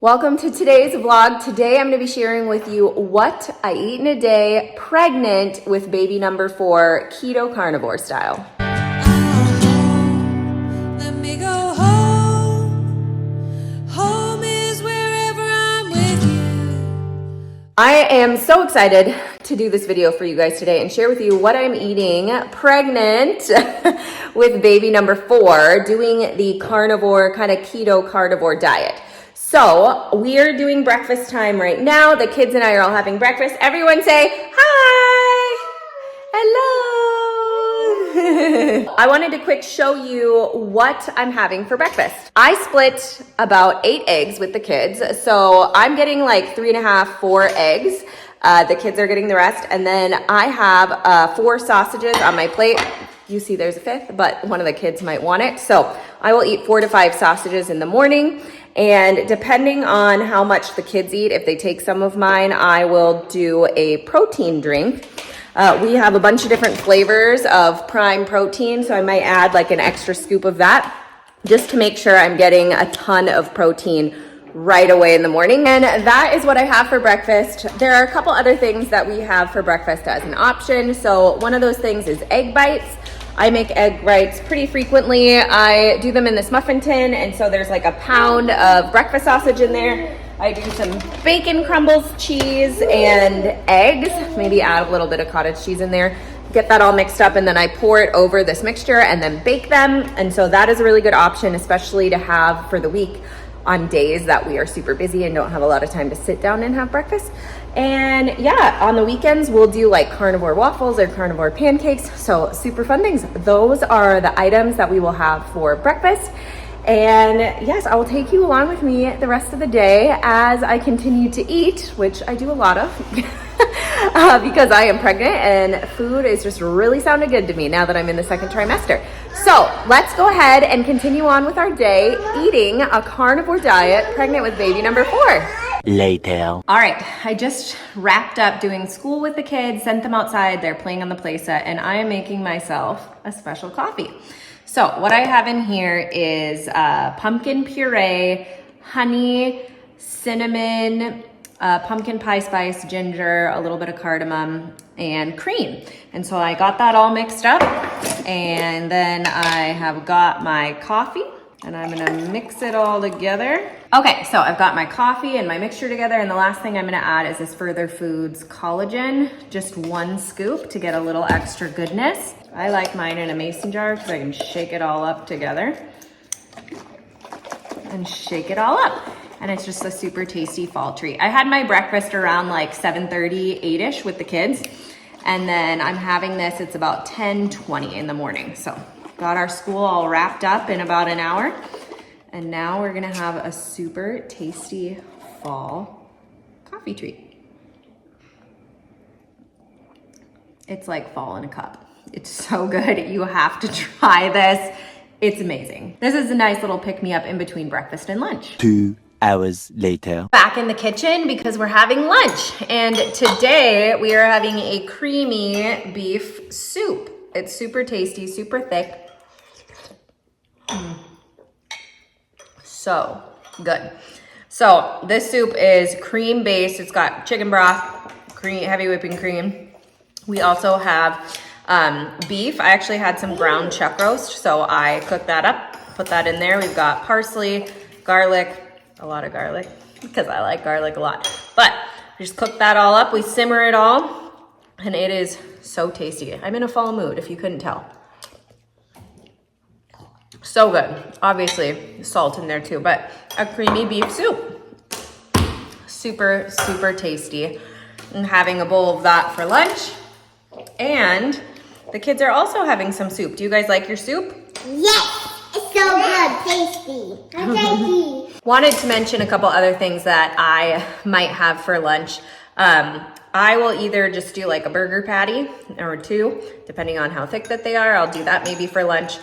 Welcome to today's vlog. Today I'm going to be sharing with you what I eat in a day pregnant with baby number 4, Keto Carnivore style. Let me go home. Home is wherever I'm with you. I am so excited to do this video for you guys today and share with you what I'm eating pregnant with baby number 4, doing the carnivore, kind of keto carnivore diet. So we are doing breakfast time right now. The kids and I are all having breakfast. Everyone say hi. Hello. I wanted to quick show you what I'm having for breakfast. I split about 8 eggs with the kids. So I'm getting like 3.5, 4 eggs. The kids are getting the rest. And then I have 4 sausages on my plate. You see there's a 5th, but one of the kids might want it. So I will eat 4 to 5 sausages in the morning. And depending on how much the kids eat, if they take some of mine, I will do a protein drink. We have a bunch of different flavors of prime protein, so I might add like an extra scoop of that just to make sure I'm getting a ton of protein right away in the morning. And that is what I have for breakfast. There are a couple other things that we have for breakfast as an option. So one of those things is egg bites. I make egg bites pretty frequently. I do them in this muffin tin, and so there's like a pound of breakfast sausage in there. I do some bacon crumbles, cheese, and eggs. Maybe add a little bit of cottage cheese in there. Get that all mixed up, and then I pour it over this mixture and then bake them. And so that is a really good option, especially to have for the week on days that we are super busy and don't have a lot of time to sit down and have breakfast. And yeah, on the weekends, we'll do like carnivore waffles or carnivore pancakes. So super fun things. Those are the items that we will have for breakfast. And yes, I will take you along with me the rest of the day as I continue to eat, which I do a lot of because I am pregnant and food is just really sounding good to me now that I'm in the 2nd trimester. So let's go ahead and continue on with our day eating a carnivore diet pregnant with baby number 4. Later. All right, I just wrapped up doing school with the kids, sent them outside, they're playing on the play set, and I am making myself a special coffee. So what I have in here is pumpkin puree, honey, cinnamon, pumpkin pie spice, ginger, a little bit of cardamom, and cream. And so I got that all mixed up, and then I have got my coffee, and I'm gonna mix it all together. Okay, so I've got my coffee and my mixture together, and the last thing I'm gonna add is this Further Foods collagen, just 1 scoop to get a little extra goodness. I like mine in a mason jar because I can shake it all up together and shake it all up. And it's just a super tasty fall treat. I had my breakfast around like 7:30, 8-ish with the kids. And then I'm having this, it's about 10:20 in the morning. So got our school all wrapped up in about an hour. And now we're gonna have a super tasty fall coffee treat. It's like fall in a cup. It's so good. You have to try this. It's amazing. This is a nice little pick-me-up in between breakfast and lunch. 2 hours later. Back in the kitchen because we're having lunch. And today we are having a creamy beef soup. It's super tasty, super thick. So good. So this soup is cream based. It's got chicken broth, cream, heavy whipping cream. We also have beef. I actually had some ground chuck roast, so I cooked that up, put that in there. We've got parsley, garlic, a lot of garlic because I like garlic a lot. But we just cook that all up. We simmer it all, and it is so tasty. I'm in a fall mood, if you couldn't tell. So good. Obviously, salt in there too, but a creamy beef soup. Super, super tasty. I'm having a bowl of that for lunch. And the kids are also having some soup. Do you guys like your soup? Yes, it's so good, tasty. I'm tasty. Wanted to mention a couple other things that I might have for lunch. I will either just do like a burger patty or 2, depending on how thick that they are. I'll do that maybe for lunch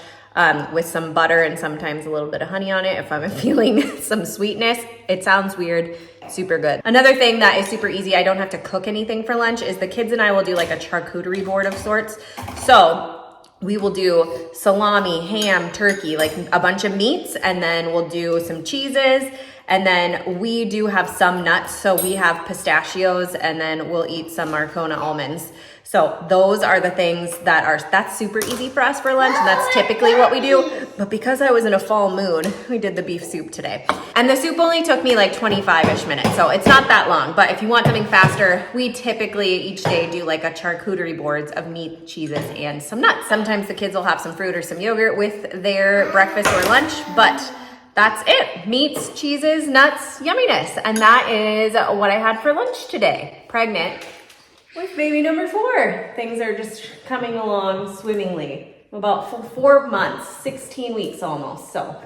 with some butter and sometimes a little bit of honey on it if I'm feeling some sweetness. It sounds weird, super good. Another thing that is super easy, I don't have to cook anything for lunch, is the kids and I will do like a charcuterie board of sorts. So we will do salami, ham, turkey, like a bunch of meats, and then we'll do some cheeses And then we do have some nuts. So we have pistachios, and then we'll eat some Marcona almonds. So those are the things that's super easy for us for lunch, and that's typically what we do. But because I was in a fall mood, we did the beef soup today. And the soup only took me like 25-ish minutes, so it's not that long. But if you want something faster, we typically each day do like a charcuterie boards of meat, cheeses, and some nuts. Sometimes the kids will have some fruit or some yogurt with their breakfast or lunch, but that's it. Meats, cheeses, nuts, yumminess. And that is what I had for lunch today. Pregnant with baby number 4. Things are just coming along swimmingly. About 4 months, 16 weeks almost. So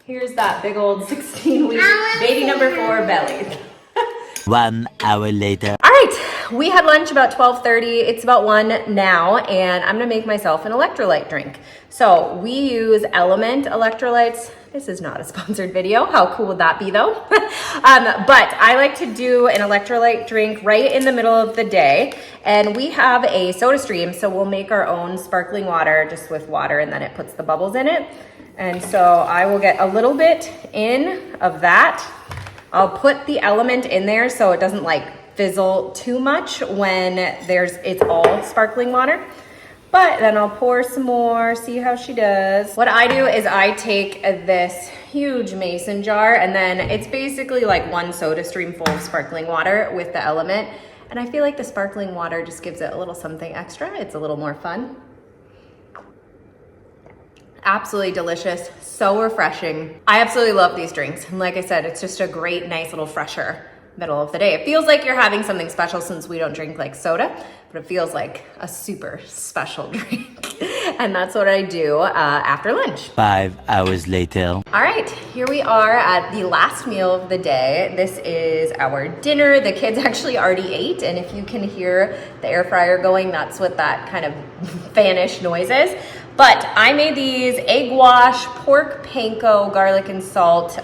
here's that big old 16-week baby number 4 belly. 1 hour later. All right, we had lunch about 12:30. It's about 1 now, and I'm gonna make myself an electrolyte drink. So we use Element electrolytes. This is not a sponsored video. How cool would that be though? But I like to do an electrolyte drink right in the middle of the day. And we have a soda stream, so we'll make our own sparkling water just with water, and then it puts the bubbles in it. And so I will get a little bit in of that. I'll put the Element in there so it doesn't like fizzle too much when it's all sparkling water. But then I'll pour some more, see how she does. What I do is I take this huge mason jar, and then it's basically like 1 soda stream full of sparkling water with the Element. And I feel like the sparkling water just gives it a little something extra. It's a little more fun. Absolutely delicious, so refreshing. I absolutely love these drinks. And like I said, it's just a great, nice little fresher middle of the day. It feels like you're having something special since we don't drink like soda, but it feels like a super special drink. And that's what I do after lunch. 5 hours later. All right, here we are at the last meal of the day. This is our dinner. The kids actually already ate, and if you can hear the air fryer going, that's what that kind of fanish noise is. But I made these egg wash, pork panko, garlic and salt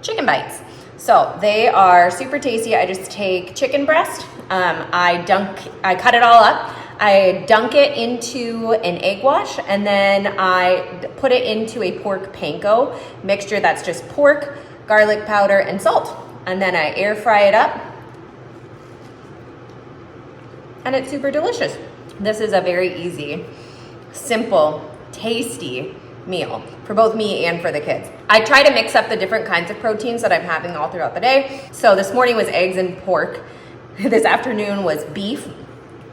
chicken bites. So they are super tasty. I just take chicken breast. I cut it all up. I dunk it into an egg wash, and then I put it into a pork panko mixture that's just pork, garlic powder, and salt. And then I air fry it up, and it's super delicious. This is a very easy, simple, tasty meal for both me and for the kids. I try to mix up the different kinds of proteins that I'm having all throughout the day. So this morning was eggs and pork. This afternoon was beef.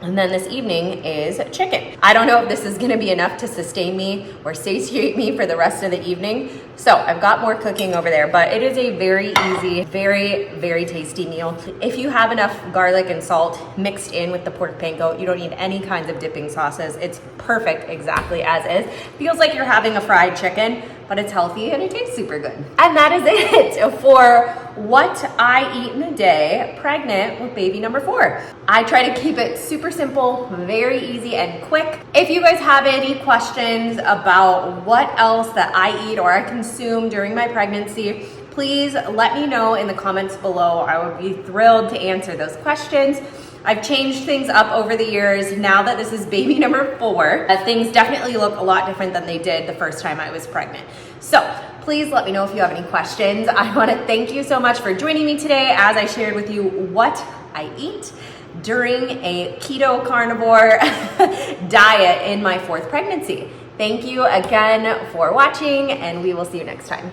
And then this evening is chicken. I don't know if this is gonna be enough to sustain me or satiate me for the rest of the evening. So I've got more cooking over there, but it is a very easy, very, very tasty meal. If you have enough garlic and salt mixed in with the pork panko, you don't need any kinds of dipping sauces. It's perfect exactly as is. Feels like you're having a fried chicken, but it's healthy and it tastes super good. And that is it for what I eat in a day pregnant with baby number 4. I try to keep it super simple, very easy and quick. If you guys have any questions about what else that I eat or I consume during my pregnancy, please let me know in the comments below. I would be thrilled to answer those questions. I've changed things up over the years. Now that this is baby number 4, things definitely look a lot different than they did the first time I was pregnant. So please let me know if you have any questions. I want to thank you so much for joining me today as I shared with you what I eat during a keto carnivore diet in my 4th pregnancy. Thank you again for watching, and we will see you next time.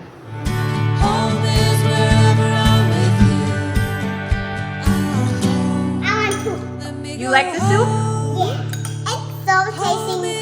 Home is wherever I'm with you. I want to. Let me You go like the soup? home. Yeah. It's so tasty.